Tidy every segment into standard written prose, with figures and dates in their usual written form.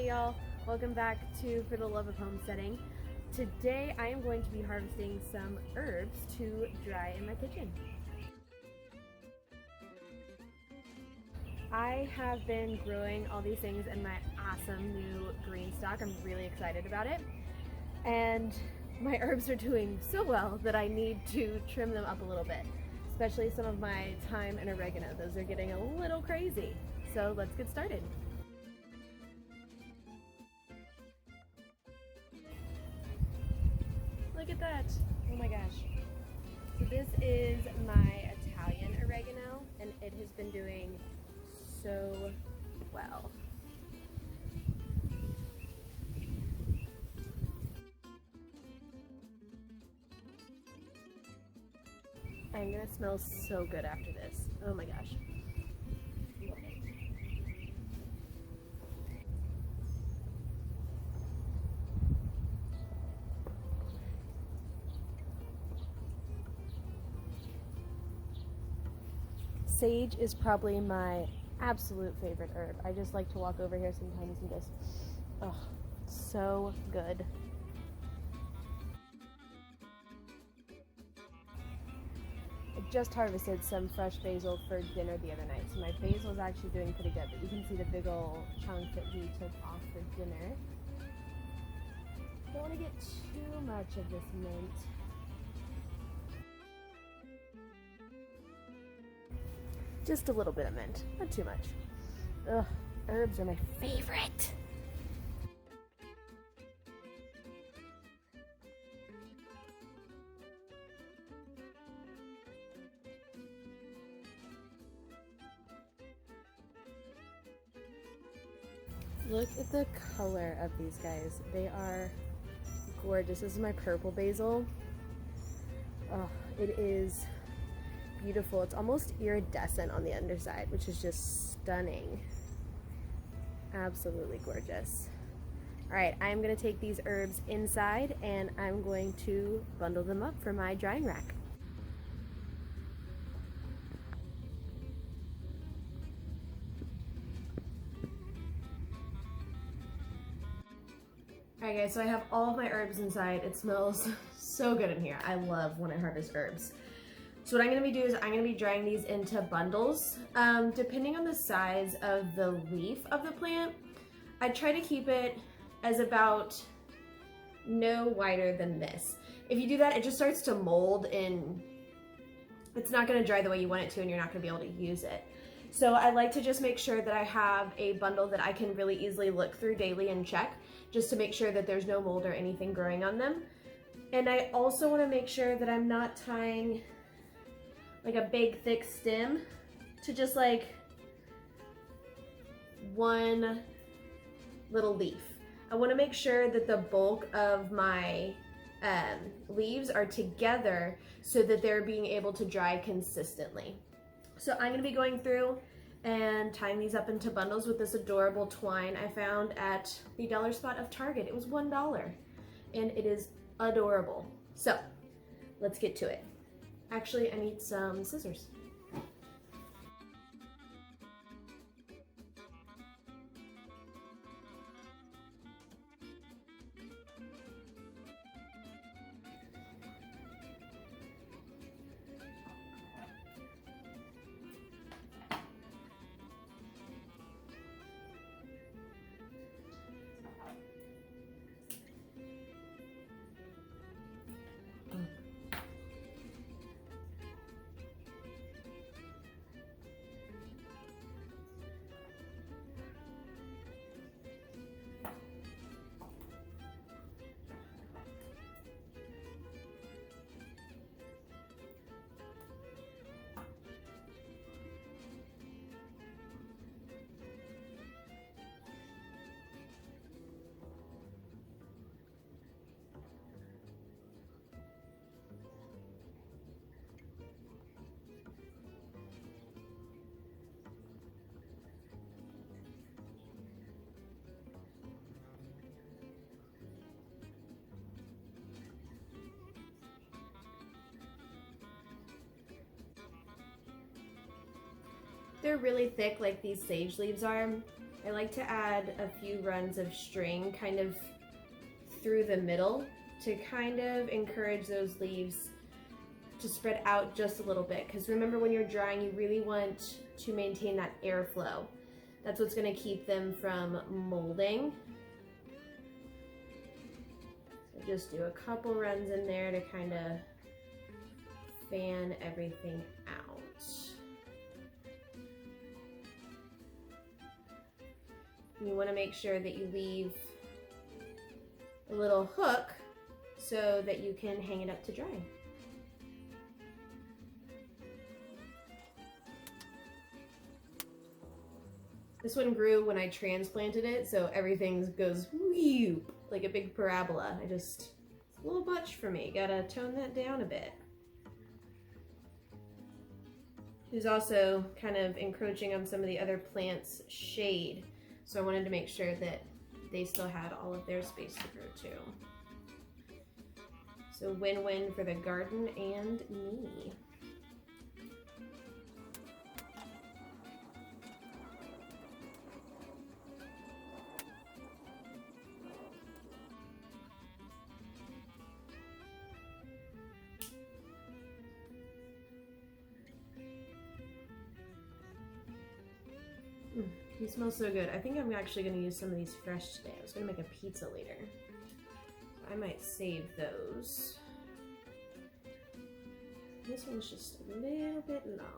Hey y'all, welcome back to For the Love of Homesteading. Today I am going to be harvesting some herbs to dry in my kitchen. I have been growing all these things in my awesome new green stock. I'm really excited about it. And my herbs are doing so well that I need to trim them up a little bit, especially some of my thyme and oregano. Those are getting a little crazy. So let's get started. Look at that. Oh my gosh. So this is my Italian oregano and it has been doing so well. I'm gonna smell so good after this. Oh my gosh. Sage is probably my absolute favorite herb. I just like to walk over here sometimes and just, oh, so good. I just harvested some fresh basil for dinner the other night, so my basil is actually doing pretty good, but you can see the big old chunk that we took off for dinner. Don't want to get too much of this mint. Just a little bit of mint, not too much. Ugh, herbs are my favorite. Look at the color of these guys. They are gorgeous. This is my purple basil. Oh, it is beautiful. It's almost iridescent on the underside, which is just stunning. Absolutely gorgeous. All right, I'm gonna take these herbs inside and I'm going to bundle them up for my drying rack. Alright guys, so I have all of my herbs inside. It smells so good in here. I love when I harvest herbs. So what I'm going to be doing is I'm going to be drying these into bundles. Depending on the size of the leaf of the plant, I try to keep it as about no wider than this. If you do that, it just starts to mold and it's not going to dry the way you want it to and you're not going to be able to use it. So I like to just make sure that I have a bundle that I can really easily look through daily and check, just to make sure that there's no mold or anything growing on them. And I also want to make sure that I'm not tying like a big thick stem to just like one little leaf. I want to make sure that the bulk of my leaves are together so that they're being able to dry consistently. So I'm going to be going through and tying these up into bundles with this adorable twine I found at the dollar spot of Target. It was $1 and it is adorable. So let's get to it. Actually, I need some scissors. They're really thick like these sage leaves are, I like to add a few runs of string kind of through the middle to kind of encourage those leaves to spread out just a little bit, because remember, when you're drying, you really want to maintain that airflow. That's what's going to keep them from molding. So just do a couple runs in there to kind of fan everything out. You want to make sure that you leave a little hook so that you can hang it up to dry. This one grew when I transplanted it, so everything goes whoop, like a big parabola. It's a little much for me. Gotta tone that down a bit. Who's also kind of encroaching on some of the other plants' shade, so I wanted to make sure that they still had all of their space to grow too. So win-win for the garden and me. He smells so good. I think I'm actually going to use some of these fresh today. I was going to make a pizza later. I might save those. This one's just a little bit long.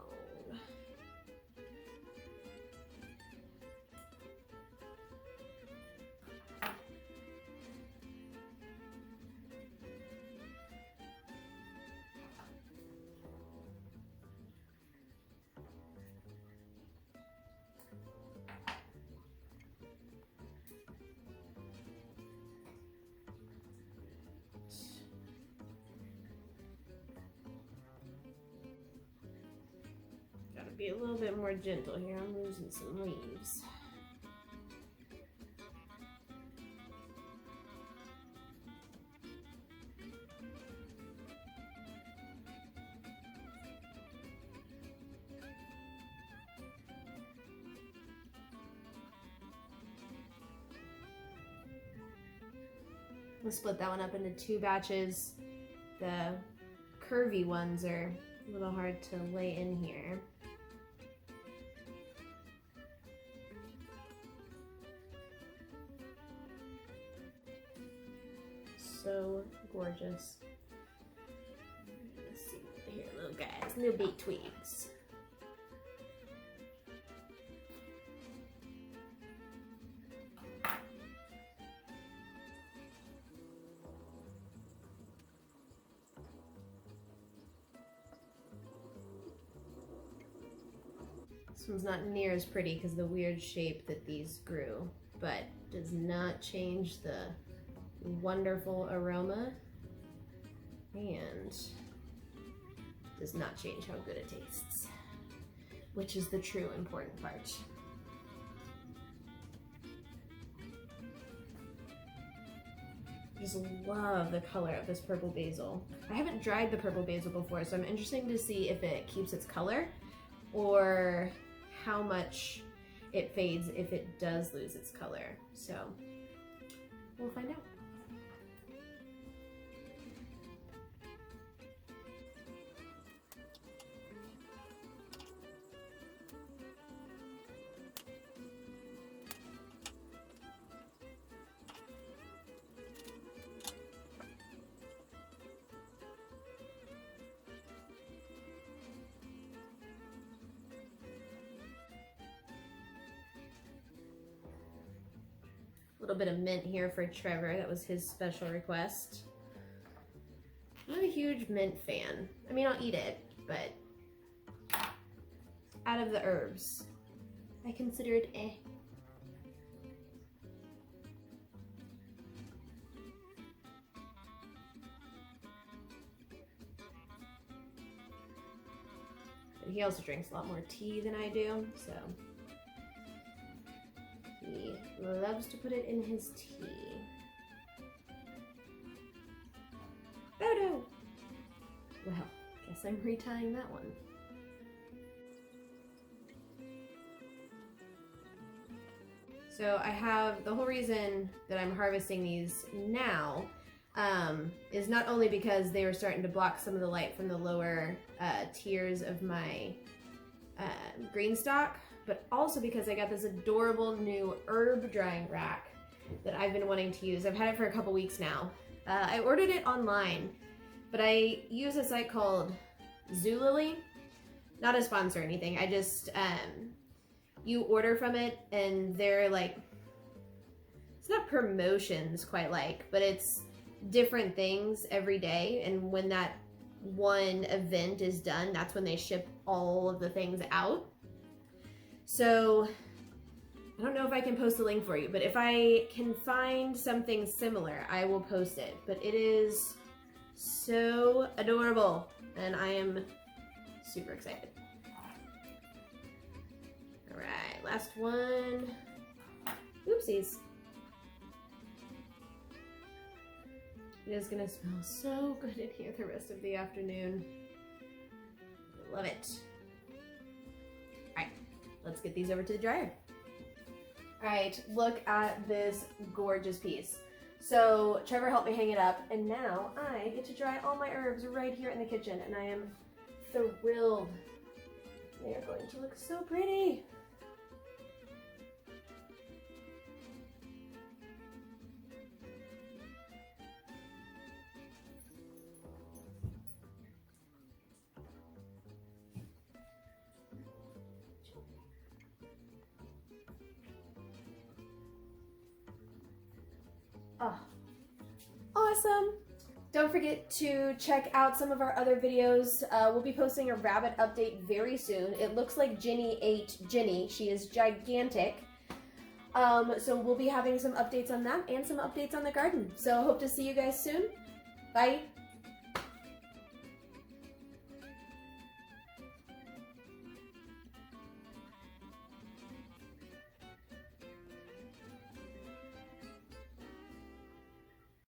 Gotta be a little bit more gentle here. I'm losing some leaves. We'll split that one up into 2 batches. The curvy ones are a little hard to lay in here. So gorgeous. Let's see here, little guys, little big twigs. This one's not near as pretty because of the weird shape that these grew, but does not change the wonderful aroma and does not change how good it tastes, which is the true important part. I just love the color of this purple basil. I haven't dried the purple basil before, so I'm interested to see if it keeps its color or how much it fades if it does lose its color. So we'll find out. A little bit of mint here for Trevor. That was his special request. I'm not a huge mint fan. I mean, I'll eat it, but out of the herbs, I consider it eh. But he also drinks a lot more tea than I do, so he loves to put it in his tea. Photo! Well, guess I'm retying that one. So I have, the whole reason that I'm harvesting these now is not only because they were starting to block some of the light from the lower tiers of my green stock, but also because I got this adorable new herb drying rack that I've been wanting to use. I've had it for a couple weeks now. I ordered it online, but I use a site called Zulily. Not a sponsor or anything. I just, you order from it and they're like, it's not promotions quite like, but it's different things every day. And when that one event is done, that's when they ship all of the things out. So I don't know if I can post a link for you, but if I can find something similar, I will post it. But it is so adorable, and I am super excited. All right, last one. Oopsies. It is gonna smell so good in here the rest of the afternoon. Love it. All right, let's get these over to the dryer. All right, look at this gorgeous piece. So Trevor helped me hang it up, and now I get to dry all my herbs right here in the kitchen, and I am thrilled. They are going to look so pretty. Oh, awesome. Don't forget to check out some of our other videos. We'll be posting a rabbit update very soon. It looks like Ginny ate Ginny. She is gigantic. So we'll be having some updates on that and some updates on the garden. So hope to see you guys soon. Bye.